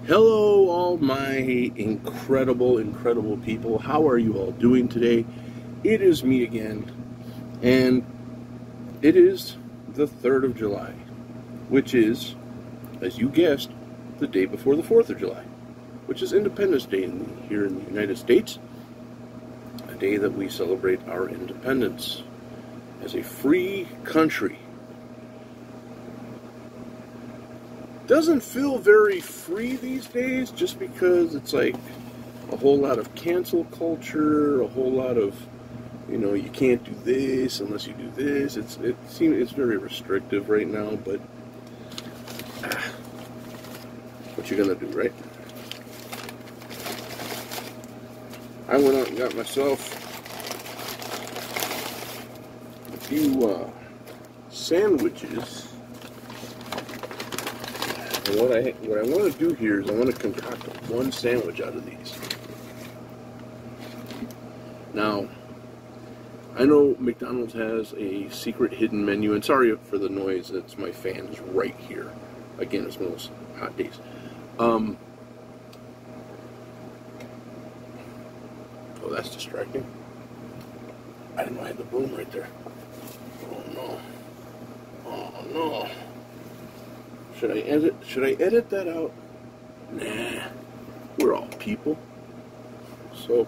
Hello, all my incredible people. How are you all doing today? It is me again, and it is the 3rd of July, which is, as you guessed, the day before the 4th of July, which is Independence Day here in the United States, a day that we celebrate our independence as a free country. Doesn't feel very free these days, just because it's like a whole lot of cancel culture, a whole lot of, you can't do this unless you do this. It's very restrictive right now, but what you gonna do, right? I went out and got myself a few sandwiches. And what I want to do here is I want to concoct one sandwich out of these. Now, I know McDonald's has a secret hidden menu, and sorry for the noise, it's my fans right here. Again, it's one of those hot days. Oh, that's distracting. I didn't know I had the boom right there. Oh no. Oh no. Should I edit that out? Nah. We're all people. So,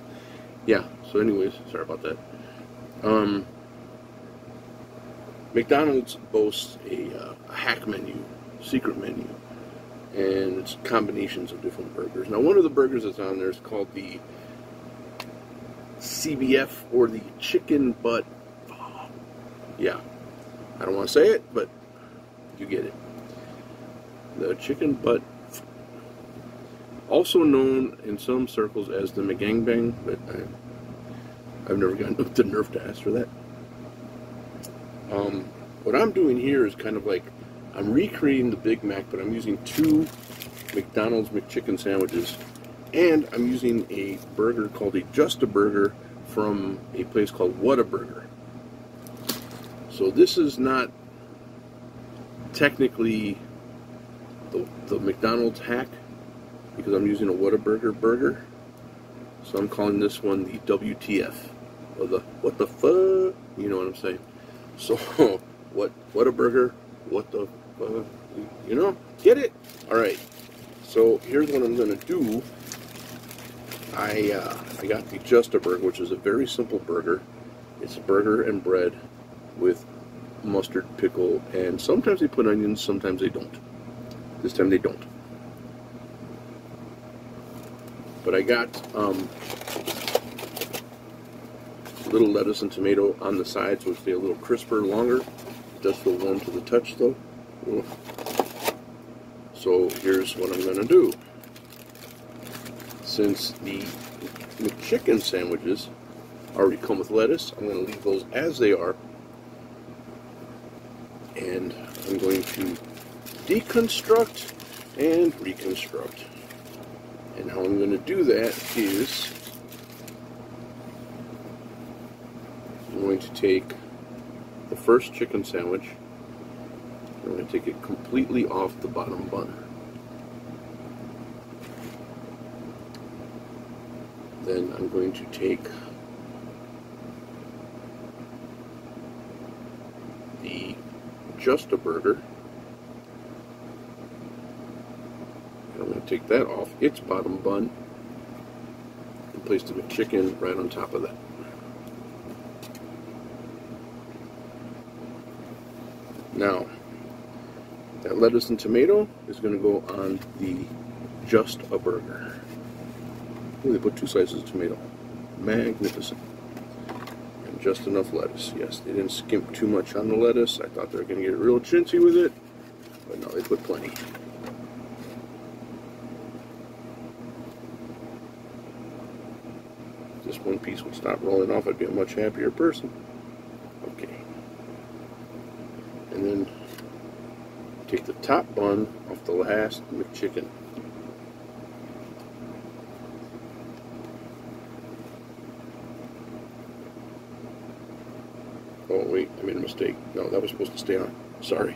yeah. So anyways, sorry about that. McDonald's boasts a hack menu, secret menu, and it's combinations of different burgers. Now, one of the burgers that's on there is called the CBF, or the chicken butt. Yeah. I don't want to say it, but you get it. The chicken butt, also known in some circles as the McGangbang, but I've never gotten the nerve to ask for that. What I'm doing here is kind of like, I'm recreating the Big Mac, but I'm using 2 McDonald's McChicken sandwiches, and I'm using a burger called a Just a Burger from a place called Whataburger. So this is not technically the McDonald's hack, because I'm using a Whataburger burger. So I'm calling this one the WTF, or the what the fuck, you know what I'm saying. So Whataburger, what the fuck, get it? Alright, so here's what I'm gonna do. I got the Just a Burger, which is a very simple burger. It's a burger and bread with mustard, pickle, and sometimes they put onions, sometimes they don't. This time they don't. But I got a little lettuce and tomato on the sides, which stay a little crisper, longer. It does feel warm to the touch, though. So here's what I'm going to do. Since the McChicken sandwiches already come with lettuce, I'm going to leave those as they are. And I'm going to deconstruct and reconstruct. And how I'm going to do that is I'm going to take the first chicken sandwich. I'm going to take it completely off the bottom bun. Then I'm going to take the Just a Burger. I'm going to take that off its bottom bun and place the McChicken right on top of that. Now, that lettuce and tomato is going to go on the Just a Burger. Ooh, they put 2 slices of tomato. Magnificent. And just enough lettuce. Yes, they didn't skimp too much on the lettuce. I thought they were going to get real chintzy with it, but no, they put plenty. This one piece would stop rolling off, I'd be a much happier person. Okay. And then take the top bun off the last McChicken. Oh wait, I made a mistake. No, that was supposed to stay on. Sorry.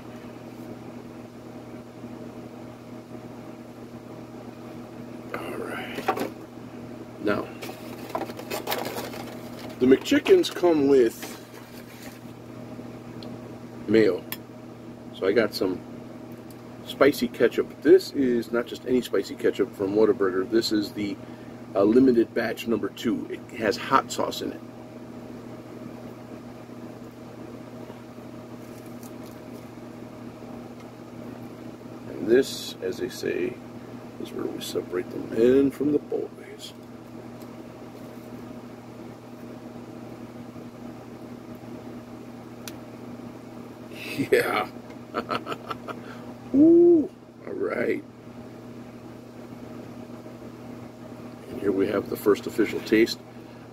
Now, the McChickens come with mayo. So I got some spicy ketchup. This is not just any spicy ketchup from Whataburger. This is the limited batch number 2. It has hot sauce in it. And this, as they say, is where we separate the men from the boys. Yeah. Ooh, all right. And here we have the first official taste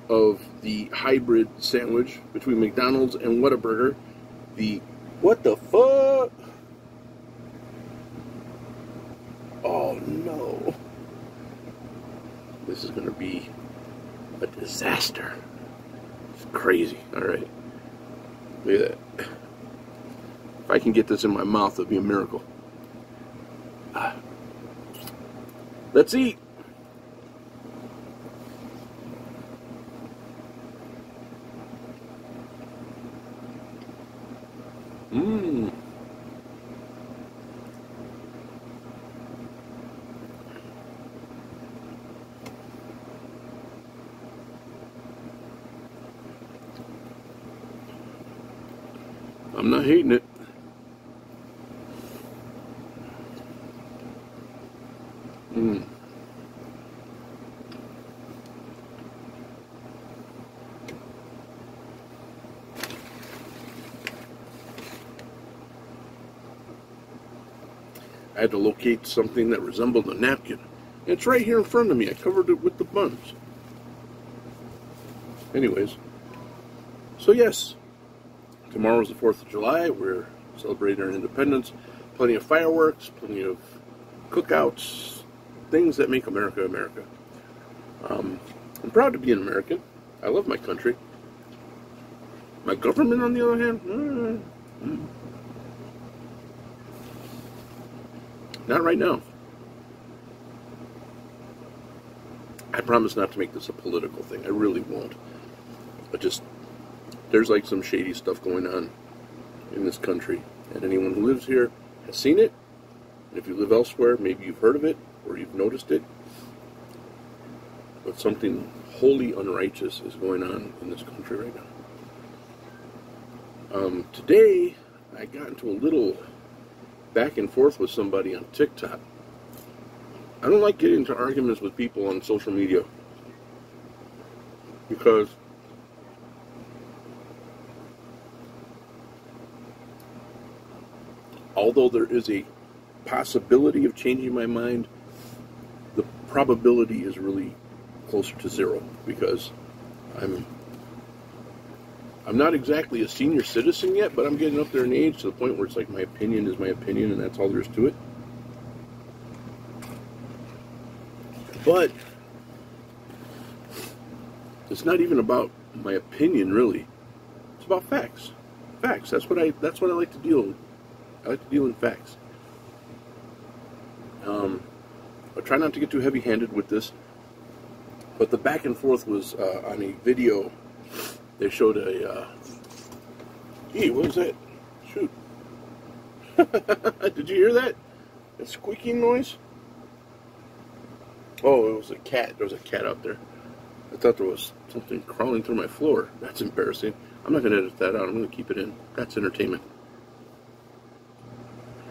of the hybrid sandwich between McDonald's and Whataburger. The what the fuck? Oh no. This is going to be a disaster. It's crazy. All right. Look at that. If I can get this in my mouth, it'll be a miracle. Let's eat. Mmm. I'm not hating it. Mm. I had to locate something that resembled a napkin. It's right here in front of me. I covered it with the buns. Anyways, so yes, tomorrow's the 4th of July. We're celebrating our independence. Plenty of fireworks, plenty of cookouts, things that make America America. I'm proud to be an American. I love my country. My government, on the other hand, not right now. I promise not to make this a political thing. I really won't. But just, there's like some shady stuff going on in this country. And anyone who lives here has seen it. And if you live elsewhere, maybe you've heard of it or you've noticed it. But something wholly unrighteous is going on in this country right now. Today, I got into a little back and forth with somebody on TikTok. I don't like getting into arguments with people on social media because although there is a possibility of changing my mind, the probability is really closer to 0 because I'm not exactly a senior citizen yet, but I'm getting up there in age to the point where it's like my opinion is my opinion and that's all there is to it. But it's not even about my opinion, really. It's about facts. Facts. That's what I like to deal with. I like to deal in facts. I try not to get too heavy-handed with this. But the back and forth was on a video. They showed a. Hey, what was that? Shoot! Did you hear that? That squeaking noise? Oh, it was a cat. There was a cat out there. I thought there was something crawling through my floor. That's embarrassing. I'm not going to edit that out. I'm going to keep it in. That's entertainment.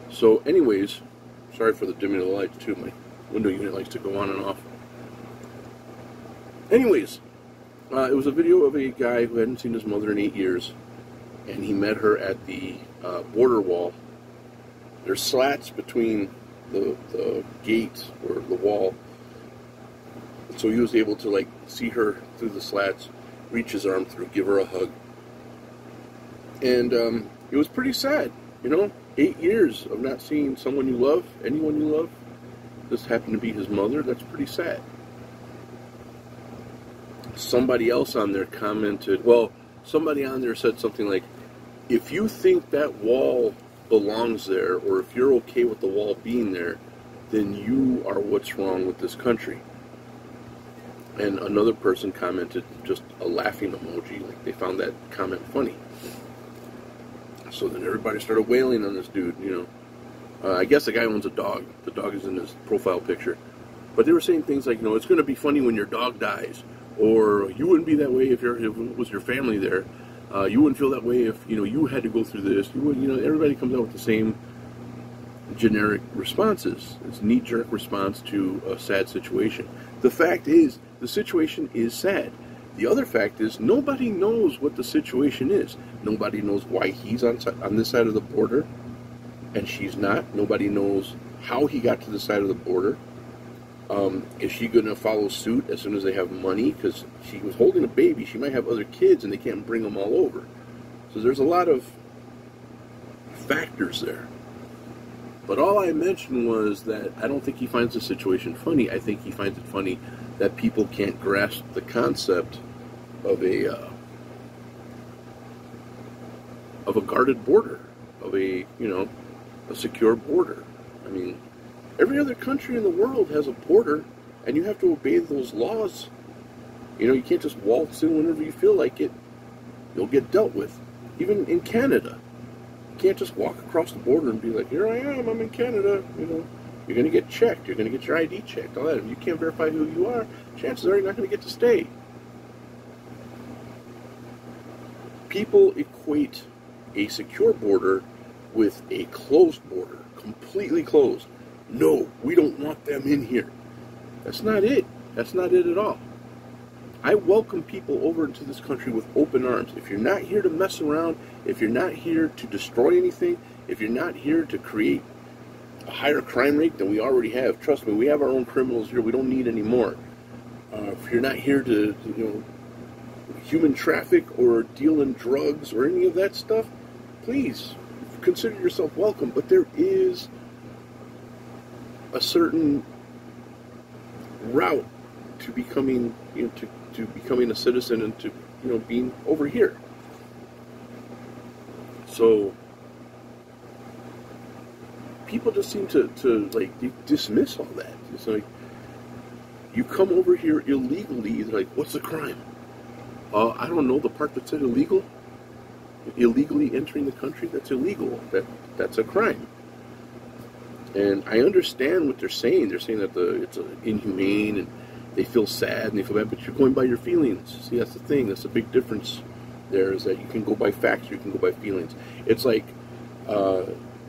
So, anyways, sorry for the dimming of the lights, too. My window unit likes to go on and off. Anyways, it was a video of a guy who hadn't seen his mother in 8 years, and he met her at the border wall. There's slats between the gate or the wall, so he was able to like see her through the slats, reach his arm through, give her a hug, and it was pretty sad, you know. 8 years of not seeing someone you love, anyone you love. This happened to be his mother. That's pretty sad. Somebody else on there commented, well, somebody on there said something like, if you think that wall belongs there, or if you're okay with the wall being there, then you are what's wrong with this country. And another person commented just a laughing emoji, like they found that comment funny. So then everybody started wailing on this dude, you know. I guess the guy owns a dog. The dog is in his profile picture. But they were saying things like, you know, it's going to be funny when your dog dies. Or you wouldn't be that way if it was your family there. You wouldn't feel that way if, you know, you had to go through this. You wouldn't, you know, everybody comes out with the same generic responses. It's a knee-jerk response to a sad situation. The fact is, the situation is sad. The other fact is, nobody knows what the situation is. Nobody knows why he's on this side of the border and she's not. Nobody knows how he got to the side of the border. Is she going to follow suit as soon as they have money? Because she was holding a baby. She might have other kids and they can't bring them all over. So there's a lot of factors there. But all I mentioned was that I don't think he finds the situation funny. I think he finds it funny that people can't grasp the concept of a guarded border, of a, you know, a secure border. I mean, every other country in the world has a border, and you have to obey those laws. You know, you can't just waltz in whenever you feel like it. You'll get dealt with. Even in Canada, you can't just walk across the border and be like, here I am, I'm in Canada. You know, you're going to get checked. You're going to get your ID checked, all that. If you can't verify who you are, chances are you're not going to get to stay. People equate a secure border with a closed border, completely closed. No, we don't want them in here. That's not it. That's not it at all. I welcome people over into this country with open arms. If you're not here to mess around, if you're not here to destroy anything, if you're not here to create a higher crime rate than we already have, trust me, we have our own criminals here. We don't need any more. If you're not here to, you know, human traffic or deal in drugs or any of that stuff, please consider yourself welcome. But there is a certain route to becoming, you know, to becoming a citizen and to, you know, being over here. So people just seem to like dismiss all that. It's like, you come over here illegally, they're like, what's the crime? I don't know, the part that said illegal. Illegally entering the country, that's illegal. That's a crime. And I understand what they're saying. They're saying that it's inhumane and they feel sad and they feel bad, but you're going by your feelings. See, that's the thing. That's the big difference there, is that you can go by facts or you can go by feelings. It's like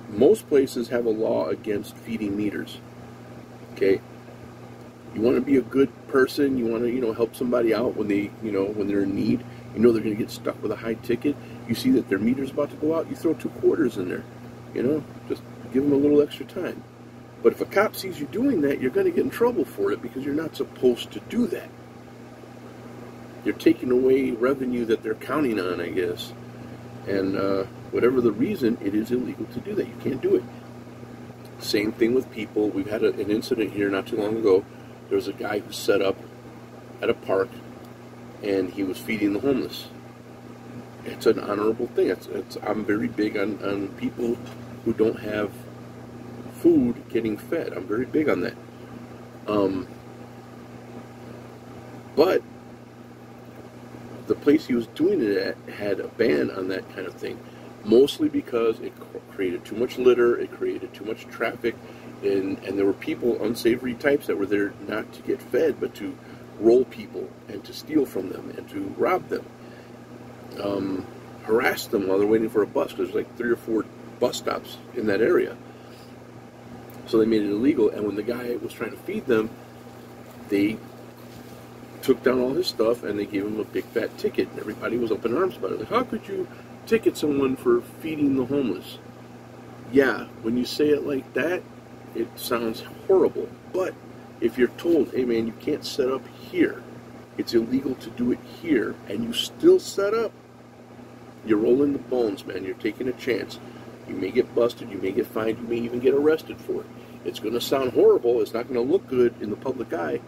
most places have a law against feeding meters. Okay? You want to be a good person, you want to, you know, help somebody out when they, you know, when they're in need. You know they're going to get stuck with a high ticket. You see that their meter's about to go out, you throw 2 quarters in there. You know, just give them a little extra time. But if a cop sees you doing that, you're going to get in trouble for it because you're not supposed to do that. You're taking away revenue that they're counting on, I guess. And whatever the reason, it is illegal to do that. You can't do it. Same thing with people. We've had an incident here not too long ago. There was a guy who set up at a park and he was feeding the homeless. It's an honorable thing. I'm very big on people who don't have food getting fed. I'm very big on that. But the place he was doing it at had a ban on that kind of thing, mostly because it created too much litter, it created too much traffic, and there were people, unsavory types, that were there not to get fed, but to roll people and to steal from them and to rob them, harass them while they're waiting for a bus, because there's like 3 or 4 bus stops in that area. So they made it illegal, and when the guy was trying to feed them, they took down all his stuff and they gave him a big fat ticket, and everybody was up in arms about it. Like, how could you ticket someone for feeding the homeless? Yeah, when you say it like that, it sounds horrible. But if you're told, hey man, you can't set up here, it's illegal to do it here, and you still set up, you're rolling the bones, man. You're taking a chance. You may get busted, you may get fined, you may even get arrested for it. It's going to sound horrible. It's not going to look good in the public eye.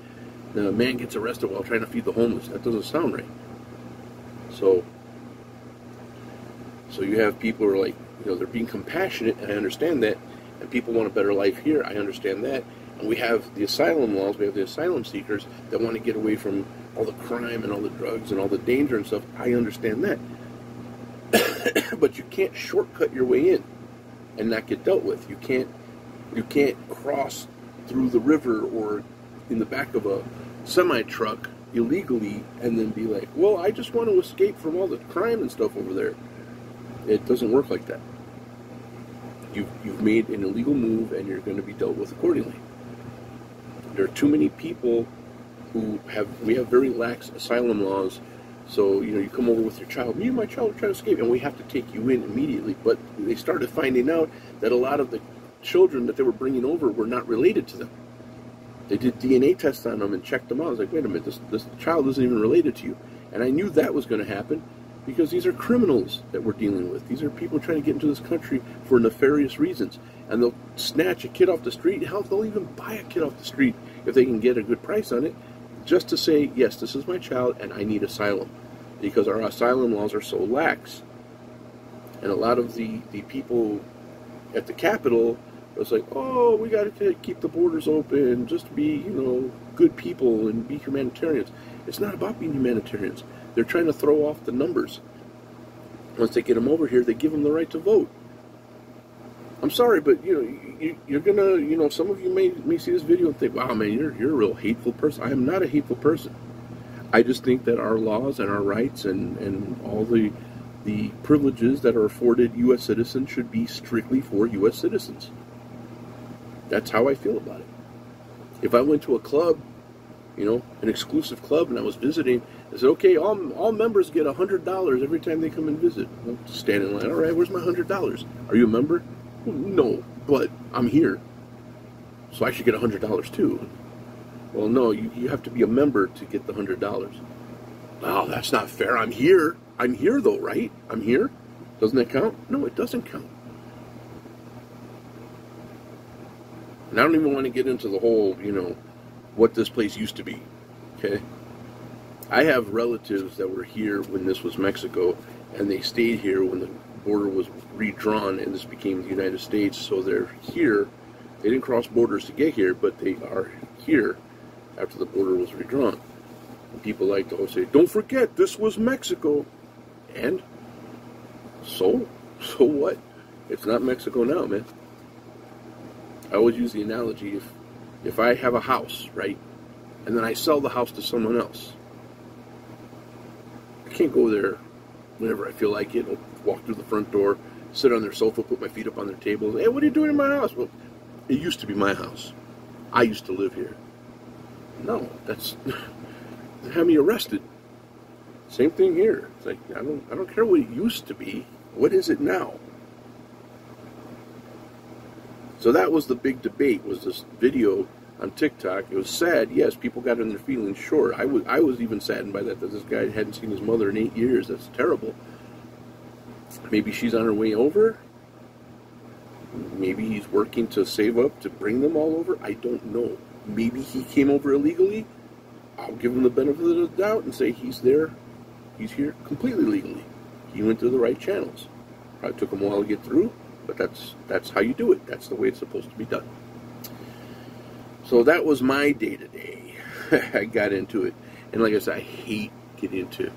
The man gets arrested while trying to feed the homeless. That doesn't sound right. So you have people who are like, you know, they're being compassionate, and I understand that. And people want a better life here. I understand that. And We have the asylum laws, we have the asylum seekers that want to get away from all the crime and all the drugs and all the danger and stuff. I understand that. But you can't shortcut your way in and not get dealt with. You can't cross through the river or in the back of a semi-truck illegally and then be like, well, I just want to escape from all the crime and stuff over there. It doesn't work like that. You've made an illegal move and you're going to be dealt with accordingly. There are too many people we have very lax asylum laws. So, you come over with your child. Me and my child are trying to escape, and we have to take you in immediately. But they started finding out that a lot of the children that they were bringing over were not related to them. They did DNA tests on them and checked them out. I was like, wait a minute, this child isn't even related to you. And I knew that was going to happen because these are criminals that we're dealing with. These are people trying to get into this country for nefarious reasons. And they'll snatch a kid off the street. Hell, they'll even buy a kid off the street if they can get a good price on it, just to say, yes, this is my child and I need asylum. Because our asylum laws are so lax. And a lot of the people at the Capitol was like, oh, we got to keep the borders open, just be, good people and be humanitarians. It's not about being humanitarians. They're trying to throw off the numbers. Once they get them over here, they give them the right to vote. I'm sorry, but, you're going to, some of you may see this video and think, wow, man, you're a real hateful person. I am not a hateful person. I just think that our laws and our rights and all the privileges that are afforded U.S. citizens should be strictly for U.S. citizens. That's how I feel about it. If I went to a club, an exclusive club, and I was visiting, I said, okay, all members get $100 every time they come and visit. I'll stand in line. All right, where's my $100? Are you a member? Well, no, but I'm here, so I should get $100 too. Well, no, you have to be a member to get the $100. Wow, that's not fair. I'm here. I'm here, though, right? I'm here. Doesn't that count? No, it doesn't count. And I don't even want to get into the whole, what this place used to be, okay? I have relatives that were here when this was Mexico, and they stayed here when the border was redrawn and this became the United States, so they're here. They didn't cross borders to get here, but they are here after the border was redrawn. And people like to always say, don't forget, this was Mexico. And? So what? It's not Mexico now, man. I always use the analogy, if I have a house, right, and then I sell the house to someone else, I can't go there whenever I feel like it. I'll walk through the front door, sit on their sofa, put my feet up on their table. Hey, what are you doing in my house? Well, it used to be my house. I used to live here. No, that's have me arrested. Same thing here. It's like I don't care what it used to be. What is it now? So that was the big debate. Was this video on TikTok? It was sad. Yes, people got in their feelings. Sure, I was even saddened by that this guy hadn't seen his mother in 8 years. That's terrible. Maybe she's on her way over. Maybe he's working to save up to bring them all over. I don't know. Maybe he came over illegally. I'll give him the benefit of the doubt and say he's there. He's here completely legally. He went through the right channels. Probably took him a while to get through, but that's how you do it. That's the way it's supposed to be done. So that was my day-to-day. I got into it. And like I said, I hate getting into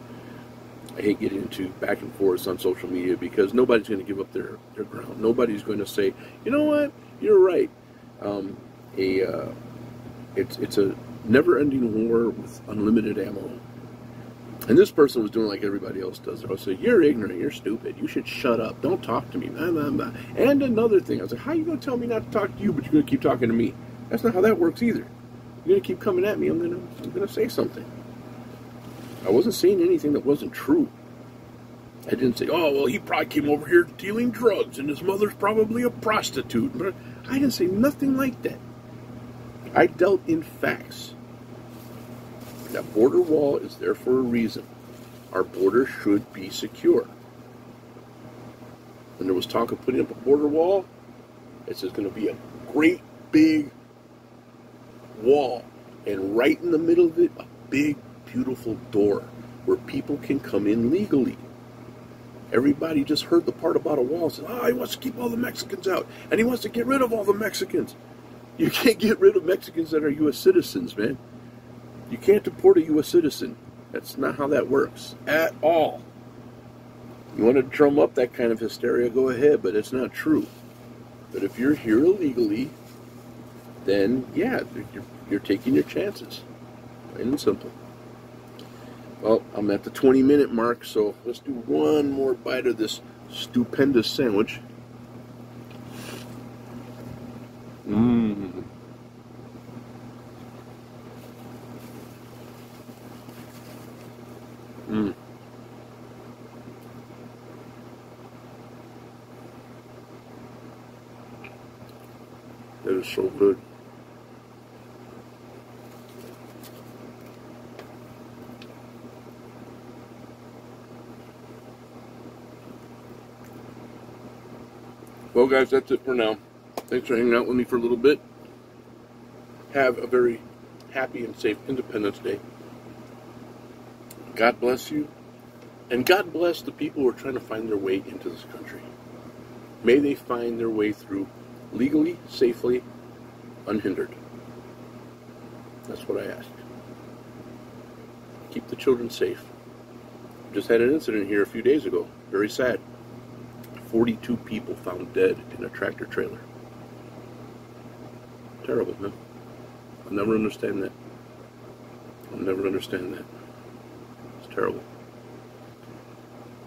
back and forth on social media because nobody's going to give up their ground. Nobody's going to say, you know what, you're right. It's a never-ending war with unlimited ammo. And this person was doing like everybody else does. They'll say, you're ignorant, you're stupid, you should shut up, don't talk to me, blah, blah, blah. And another thing, I was like, how are you going to tell me not to talk to you, but you're going to keep talking to me? That's not how that works either. You're going to keep coming at me, I'm going to say something. I wasn't saying anything that wasn't true. I didn't say, oh, well, he probably came over here dealing drugs, and his mother's probably a prostitute. But I didn't say nothing like that. I dealt in facts. That border wall is there for a reason. Our border should be secure. When there was talk of putting up a border wall, it's just going to be a great big wall. And right in the middle of it, a big, beautiful door where people can come in legally. Everybody just heard the part about a wall and said, oh, he wants to keep all the Mexicans out. And he wants to get rid of all the Mexicans. You can't get rid of Mexicans that are U.S. citizens, man. You can't deport a U.S. citizen. That's not how that works at all. You want to drum up that kind of hysteria, go ahead, but it's not true. But if you're here illegally, then yeah, you're taking your chances. Plain and simple. Well, I'm at the 20-minute mark, so let's do one more bite of this stupendous sandwich. Mmm. Mmm. That is so good. Well, guys, that's it for now. Thanks for hanging out with me for a little bit. Have a very happy and safe Independence Day. God bless you. And God bless the people who are trying to find their way into this country. May they find their way through legally, safely, unhindered. That's what I ask. Keep the children safe. Just had an incident here a few days ago. Very sad. 42 people found dead in a tractor trailer. Terrible, man. I'll never understand that. I'll never understand that. It's terrible.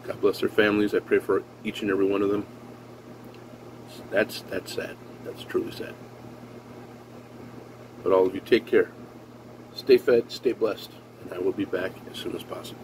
God bless their families. I pray for each and every one of them. That's sad. That's truly sad. But all of you, take care. Stay fed, stay blessed, and I will be back as soon as possible.